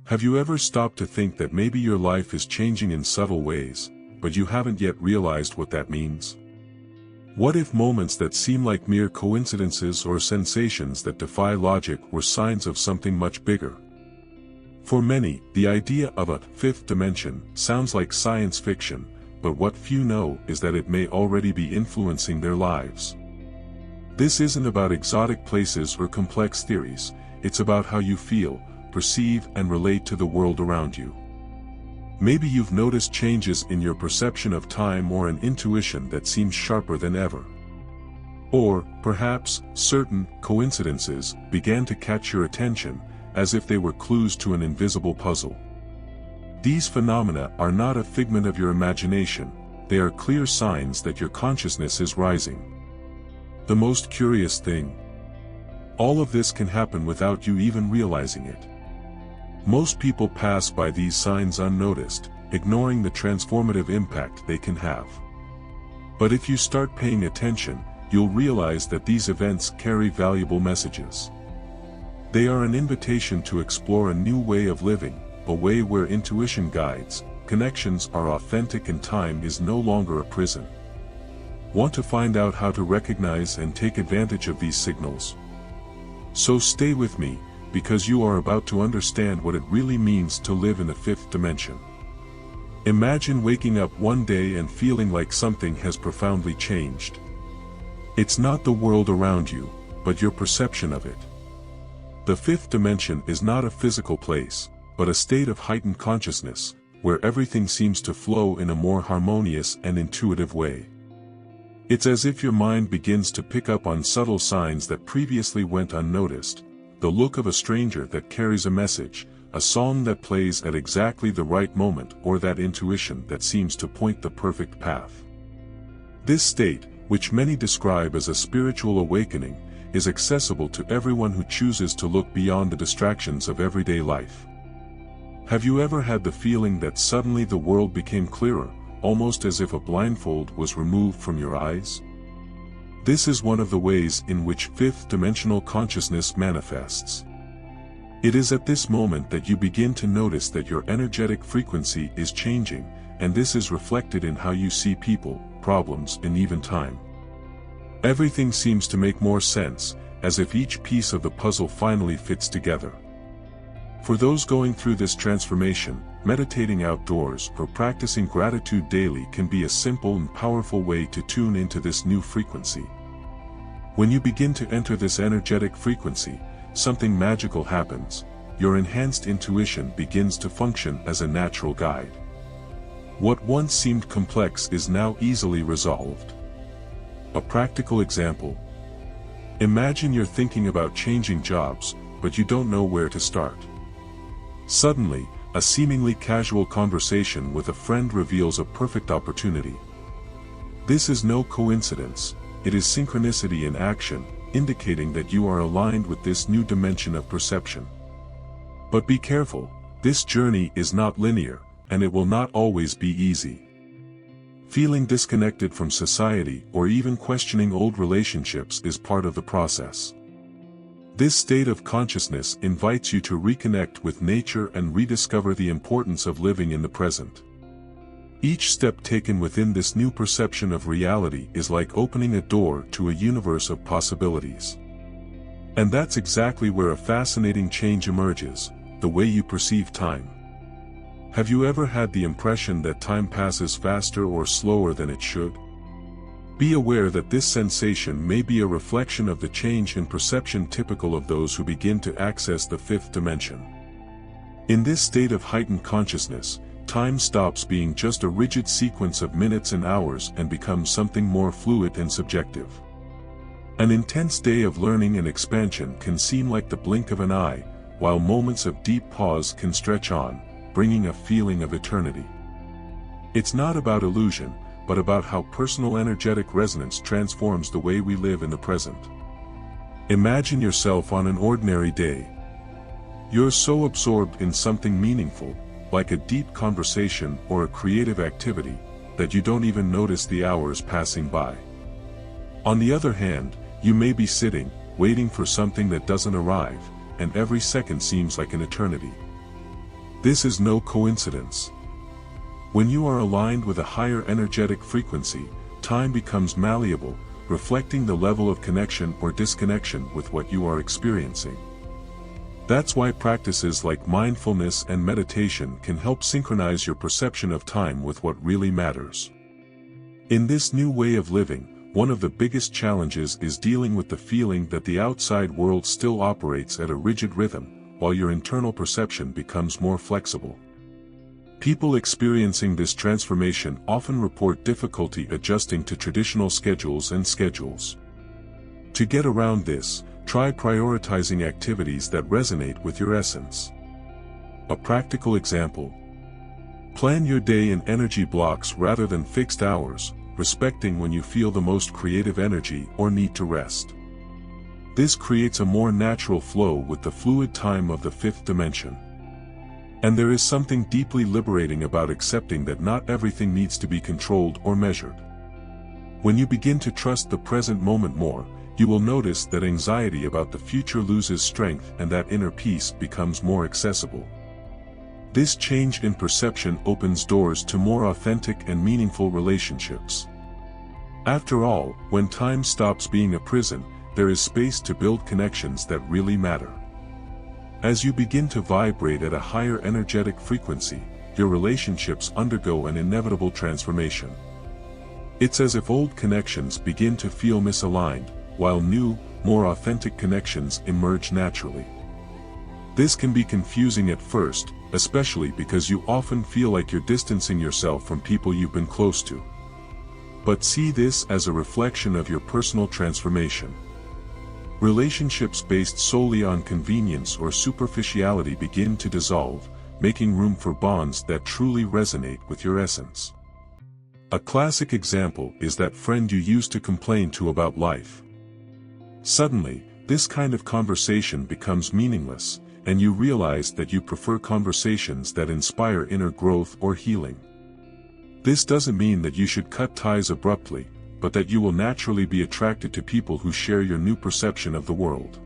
Have you ever stopped to think that maybe your life is changing in subtle ways, but you haven't yet realized what that means? What if moments that seem like mere coincidences or sensations that defy logic were signs of something much bigger? For many, the idea of a fifth dimension sounds like science fiction, but what few know is that it may already be influencing their lives. This isn't about exotic places or complex theories, it's about how you feel, perceive, and relate to the world around you. Maybe you've noticed changes in your perception of time or an intuition that seems sharper than ever. Or, perhaps, certain coincidences began to catch your attention, as if they were clues to an invisible puzzle. These phenomena are not a figment of your imagination, they are clear signs that your consciousness is rising. The most curious thing: all of this can happen without you even realizing it. Most people pass by these signs unnoticed, ignoring the transformative impact they can have. But if you start paying attention, you'll realize that these events carry valuable messages. They are an invitation to explore a new way of living, a way where intuition guides, connections are authentic, and time is no longer a prison. Want to find out how to recognize and take advantage of these signals? So stay with me, because you are about to understand what it really means to live in the fifth dimension. Imagine waking up one day and feeling like something has profoundly changed. It's not the world around you, but your perception of it. The fifth dimension is not a physical place, but a state of heightened consciousness, where everything seems to flow in a more harmonious and intuitive way. It's as if your mind begins to pick up on subtle signs that previously went unnoticed. The look of a stranger that carries a message, a song that plays at exactly the right moment, or that intuition that seems to point the perfect path. This state, which many describe as a spiritual awakening, is accessible to everyone who chooses to look beyond the distractions of everyday life. Have you ever had the feeling that suddenly the world became clearer, almost as if a blindfold was removed from your eyes? This is one of the ways in which fifth-dimensional consciousness manifests. It is at this moment that you begin to notice that your energetic frequency is changing, and this is reflected in how you see people, problems, and even time. Everything seems to make more sense, as if each piece of the puzzle finally fits together. For those going through this transformation, meditating outdoors or practicing gratitude daily can be a simple and powerful way to tune into this new frequency. When you begin to enter this energetic frequency, something magical happens. Your enhanced intuition begins to function as a natural guide. What once seemed complex is now easily resolved. A practical example. Imagine you're thinking about changing jobs, but you don't know where to start. Suddenly, a seemingly casual conversation with a friend reveals a perfect opportunity. This is no coincidence, it is synchronicity in action, indicating that you are aligned with this new dimension of perception. But be careful, this journey is not linear, and it will not always be easy. Feeling disconnected from society or even questioning old relationships is part of the process. This state of consciousness invites you to reconnect with nature and rediscover the importance of living in the present. Each step taken within this new perception of reality is like opening a door to a universe of possibilities. And that's exactly where a fascinating change emerges, the way you perceive time. Have you ever had the impression that time passes faster or slower than it should? Be aware that this sensation may be a reflection of the change in perception typical of those who begin to access the fifth dimension. In this state of heightened consciousness, time stops being just a rigid sequence of minutes and hours and becomes something more fluid and subjective. An intense day of learning and expansion can seem like the blink of an eye, while moments of deep pause can stretch on, bringing a feeling of eternity. It's not about illusion, but about how personal energetic resonance transforms the way we live in the present. Imagine yourself on an ordinary day. You're so absorbed in something meaningful, like a deep conversation or a creative activity, that you don't even notice the hours passing by. On the other hand, you may be sitting, waiting for something that doesn't arrive, and every second seems like an eternity. This is no coincidence. When you are aligned with a higher energetic frequency, time becomes malleable, reflecting the level of connection or disconnection with what you are experiencing. That's why practices like mindfulness and meditation can help synchronize your perception of time with what really matters. In this new way of living, one of the biggest challenges is dealing with the feeling that the outside world still operates at a rigid rhythm, while your internal perception becomes more flexible. People experiencing this transformation often report difficulty adjusting to traditional schedules and schedules. To get around this, try prioritizing activities that resonate with your essence. A practical example: plan your day in energy blocks rather than fixed hours, respecting when you feel the most creative energy or need to rest. This creates a more natural flow with the fluid time of the fifth dimension. And there is something deeply liberating about accepting that not everything needs to be controlled or measured. When you begin to trust the present moment more, you will notice that anxiety about the future loses strength and that inner peace becomes more accessible. This change in perception opens doors to more authentic and meaningful relationships. After all, when time stops being a prison, there is space to build connections that really matter. As you begin to vibrate at a higher energetic frequency, your relationships undergo an inevitable transformation. It's as if old connections begin to feel misaligned, while new, more authentic connections emerge naturally. This can be confusing at first, especially because you often feel like you're distancing yourself from people you've been close to. But see this as a reflection of your personal transformation. Relationships based solely on convenience or superficiality begin to dissolve, making room for bonds that truly resonate with your essence. A classic example is that friend you used to complain to about life. Suddenly, this kind of conversation becomes meaningless, and you realize that you prefer conversations that inspire inner growth or healing. This doesn't mean that you should cut ties abruptly, but that you will naturally be attracted to people who share your new perception of the world.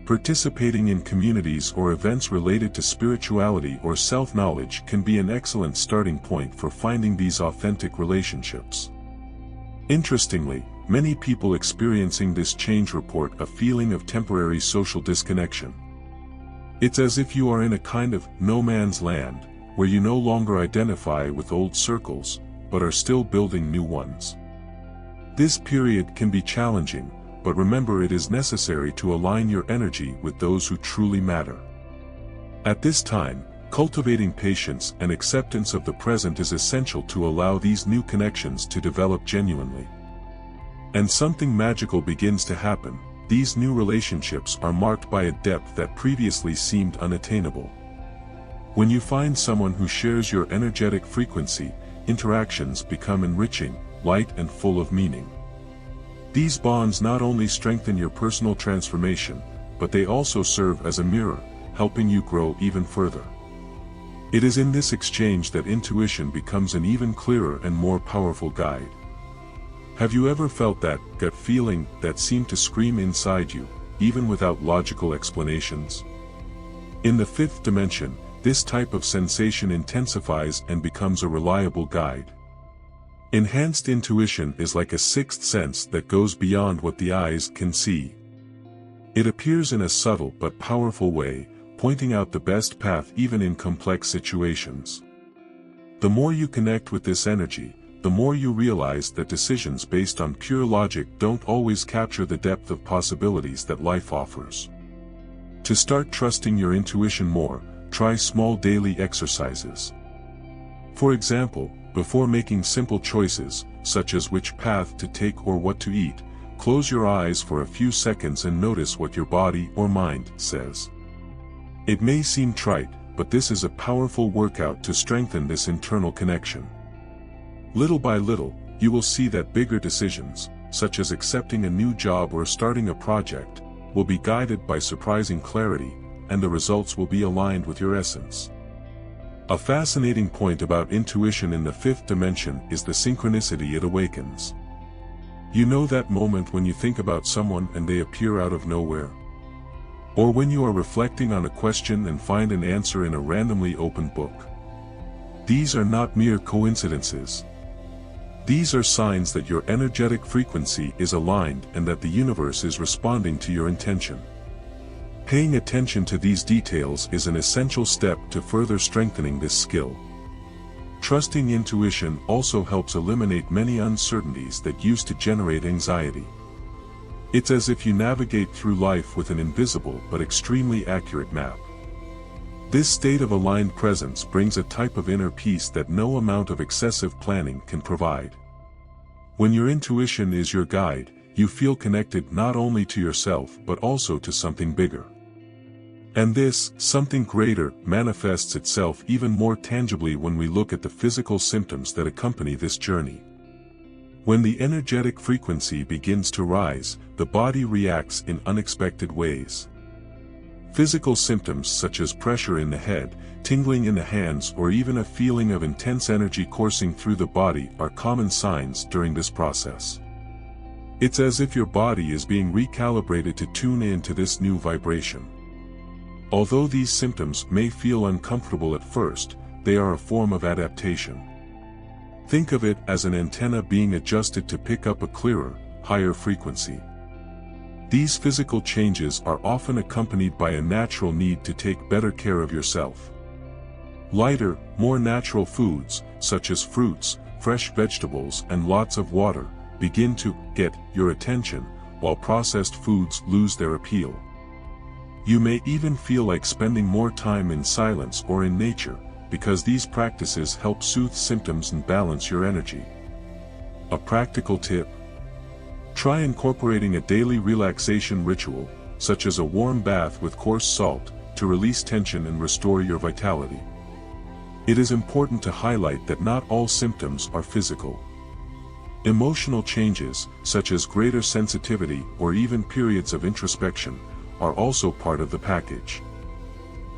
Participating in communities or events related to spirituality or self-knowledge can be an excellent starting point for finding these authentic relationships. Interestingly, many people experiencing this change report a feeling of temporary social disconnection. It's as if you are in a kind of no man's land, where you no longer identify with old circles, but are still building new ones. This period can be challenging, but remember it is necessary to align your energy with those who truly matter. At this time, cultivating patience and acceptance of the present is essential to allow these new connections to develop genuinely. And something magical begins to happen. These new relationships are marked by a depth that previously seemed unattainable. When you find someone who shares your energetic frequency, interactions become enriching, light and full of meaning. These bonds not only strengthen your personal transformation, but they also serve as a mirror, helping you grow even further. It is in this exchange that intuition becomes an even clearer and more powerful guide. Have you ever felt that gut feeling that seemed to scream inside you, even without logical explanations? In the fifth dimension, this type of sensation intensifies and becomes a reliable guide. Enhanced intuition is like a sixth sense that goes beyond what the eyes can see. It appears in a subtle but powerful way, pointing out the best path even in complex situations. The more you connect with this energy, the more you realize that decisions based on pure logic don't always capture the depth of possibilities that life offers. To start trusting your intuition more, try small daily exercises. For example, before making simple choices, such as which path to take or what to eat, close your eyes for a few seconds and notice what your body or mind says. It may seem trite, but this is a powerful workout to strengthen this internal connection. Little by little, you will see that bigger decisions, such as accepting a new job or starting a project, will be guided by surprising clarity, and the results will be aligned with your essence. A fascinating point about intuition in the fifth dimension is the synchronicity it awakens. You know that moment when you think about someone and they appear out of nowhere? Or when you are reflecting on a question and find an answer in a randomly opened book. These are not mere coincidences. These are signs that your energetic frequency is aligned and that the universe is responding to your intention. Paying attention to these details is an essential step to further strengthening this skill. Trusting intuition also helps eliminate many uncertainties that used to generate anxiety. It's as if you navigate through life with an invisible but extremely accurate map. This state of aligned presence brings a type of inner peace that no amount of excessive planning can provide. When your intuition is your guide, you feel connected not only to yourself but also to something bigger. And this, something greater, manifests itself even more tangibly when we look at the physical symptoms that accompany this journey. When the energetic frequency begins to rise, the body reacts in unexpected ways. Physical symptoms such as pressure in the head, tingling in the hands, or even a feeling of intense energy coursing through the body are common signs during this process. It's as if your body is being recalibrated to tune in to this new vibration. Although these symptoms may feel uncomfortable at first, they are a form of adaptation. Think of it as an antenna being adjusted to pick up a clearer, higher frequency. These physical changes are often accompanied by a natural need to take better care of yourself. Lighter, more natural foods, such as fruits, fresh vegetables, and lots of water, begin to get your attention, while processed foods lose their appeal. You may even feel like spending more time in silence or in nature, because these practices help soothe symptoms and balance your energy. A practical tip: try incorporating a daily relaxation ritual, such as a warm bath with coarse salt, to release tension and restore your vitality. It is important to highlight that not all symptoms are physical. Emotional changes, such as greater sensitivity or even periods of introspection, are also part of the package.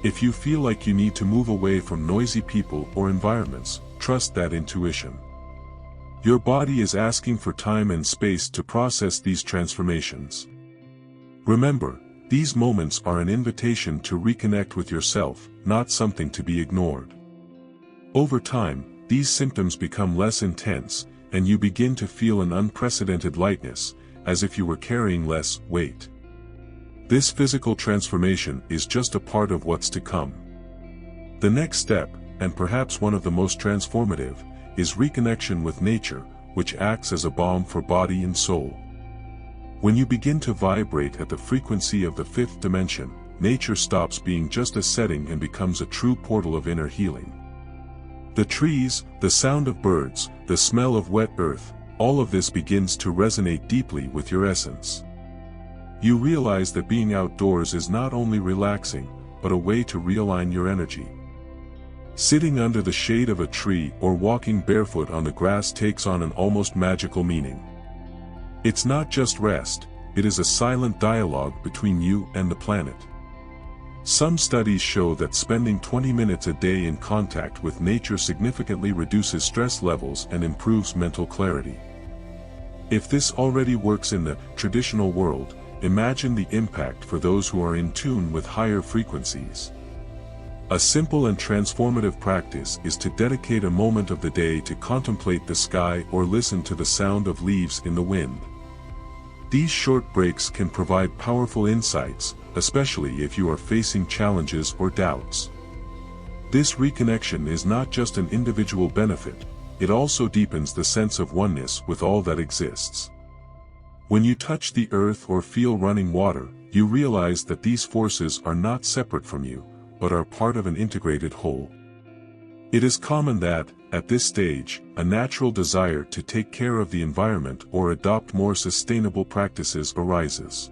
If you feel like you need to move away from noisy people or environments, trust that intuition. Your body is asking for time and space to process these transformations. Remember, these moments are an invitation to reconnect with yourself, not something to be ignored. Over time, these symptoms become less intense, and you begin to feel an unprecedented lightness, as if you were carrying less weight. This physical transformation is just a part of what's to come. The next step, and perhaps one of the most transformative, is reconnection with nature, which acts as a balm for body and soul. When you begin to vibrate at the frequency of the fifth dimension, nature stops being just a setting and becomes a true portal of inner healing. The trees, the sound of birds, the smell of wet earth, all of this begins to resonate deeply with your essence. You realize that being outdoors is not only relaxing, but a way to realign your energy. Sitting under the shade of a tree or walking barefoot on the grass takes on an almost magical meaning. It's not just rest, it is a silent dialogue between you and the planet. Some studies show that spending 20 minutes a day in contact with nature significantly reduces stress levels and improves mental clarity. If this already works in the traditional world, imagine the impact for those who are in tune with higher frequencies. A simple and transformative practice is to dedicate a moment of the day to contemplate the sky or listen to the sound of leaves in the wind. These short breaks can provide powerful insights, especially if you are facing challenges or doubts. This reconnection is not just an individual benefit, it also deepens the sense of oneness with all that exists. When you touch the earth or feel running water, you realize that these forces are not separate from you, but are part of an integrated whole. It is common that, at this stage, a natural desire to take care of the environment or adopt more sustainable practices arises.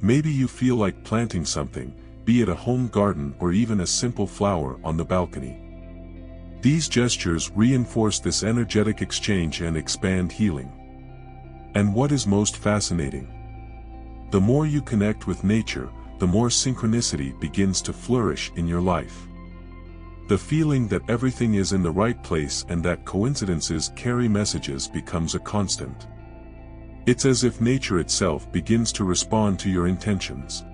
Maybe you feel like planting something, be it a home garden or even a simple flower on the balcony. These gestures reinforce this energetic exchange and expand healing. And what is most fascinating? The more you connect with nature, the more synchronicity begins to flourish in your life. The feeling that everything is in the right place and that coincidences carry messages becomes a constant. It's as if nature itself begins to respond to your intentions.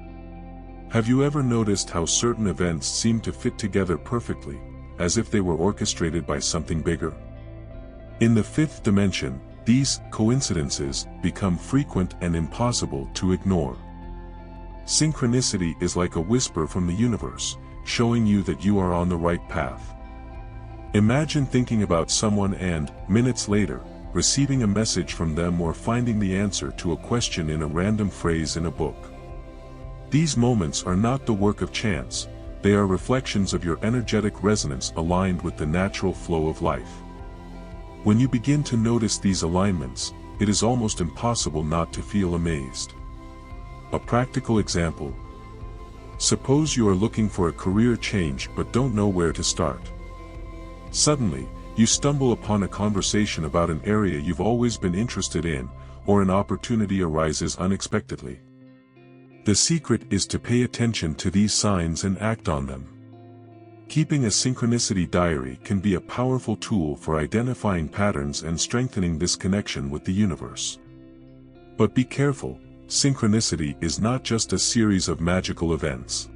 Have you ever noticed how certain events seem to fit together perfectly, as if they were orchestrated by something bigger? In the fifth dimension, these coincidences become frequent and impossible to ignore. Synchronicity is like a whisper from the universe, showing you that you are on the right path. Imagine thinking about someone and, minutes later, receiving a message from them or finding the answer to a question in a random phrase in a book. These moments are not the work of chance, they are reflections of your energetic resonance aligned with the natural flow of life. When you begin to notice these alignments, it is almost impossible not to feel amazed. A practical example. Suppose you are looking for a career change but don't know where to start. Suddenly, you stumble upon a conversation about an area you've always been interested in, or an opportunity arises unexpectedly. The secret is to pay attention to these signs and act on them. Keeping a synchronicity diary can be a powerful tool for identifying patterns and strengthening this connection with the universe. But be careful, synchronicity is not just a series of magical events.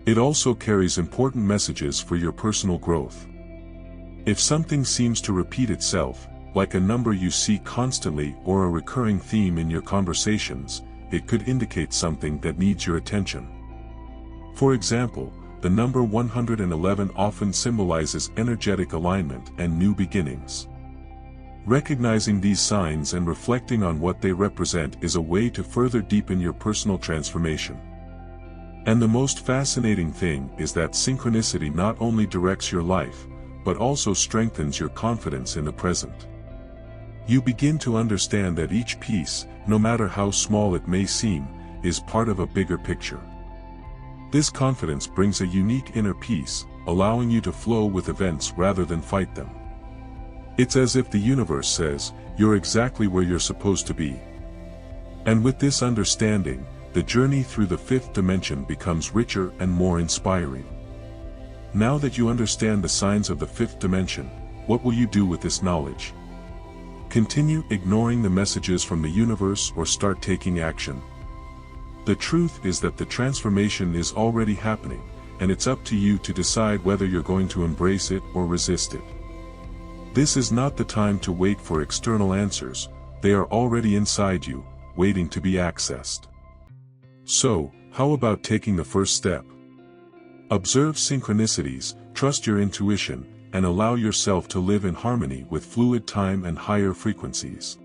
It also carries important messages for your personal growth. If something seems to repeat itself, like a number you see constantly or a recurring theme in your conversations, it could indicate something that needs your attention. For example, the number 111 often symbolizes energetic alignment and new beginnings. Recognizing these signs and reflecting on what they represent is a way to further deepen your personal transformation. And the most fascinating thing is that synchronicity not only directs your life, but also strengthens your confidence in the present. You begin to understand that each piece, no matter how small it may seem, is part of a bigger picture. This confidence brings a unique inner peace, allowing you to flow with events rather than fight them. It's as if the universe says, "You're exactly where you're supposed to be." And with this understanding, the journey through the fifth dimension becomes richer and more inspiring. Now that you understand the signs of the fifth dimension, what will you do with this knowledge? Continue ignoring the messages from the universe or start taking action? The truth is that the transformation is already happening, and it's up to you to decide whether you're going to embrace it or resist it. This is not the time to wait for external answers, they are already inside you, waiting to be accessed. So, how about taking the first step? Observe synchronicities, trust your intuition, and allow yourself to live in harmony with fluid time and higher frequencies.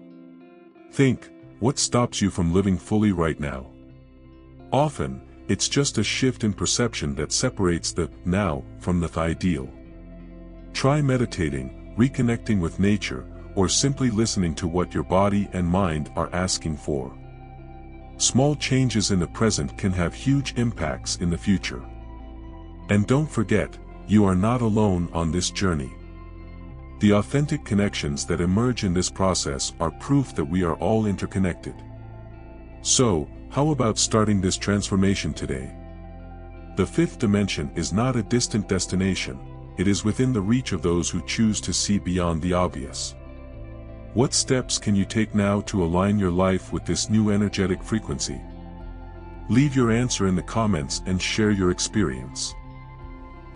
Think, what stops you from living fully right now? Often, it's just a shift in perception that separates the now from the ideal. Try meditating, reconnecting with nature, or simply listening to what your body and mind are asking for. Small changes in the present can have huge impacts in the future. And don't forget, you are not alone on this journey. The authentic connections that emerge in this process are proof that we are all interconnected. So, how about starting this transformation today? The fifth dimension is not a distant destination, it is within the reach of those who choose to see beyond the obvious. What steps can you take now to align your life with this new energetic frequency? Leave your answer in the comments and share your experience.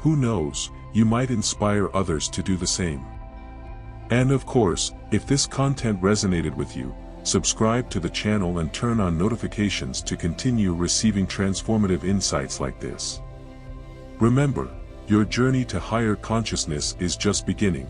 Who knows, you might inspire others to do the same. And of course, if this content resonated with you, subscribe to the channel and turn on notifications to continue receiving transformative insights like this. Remember, your journey to higher consciousness is just beginning.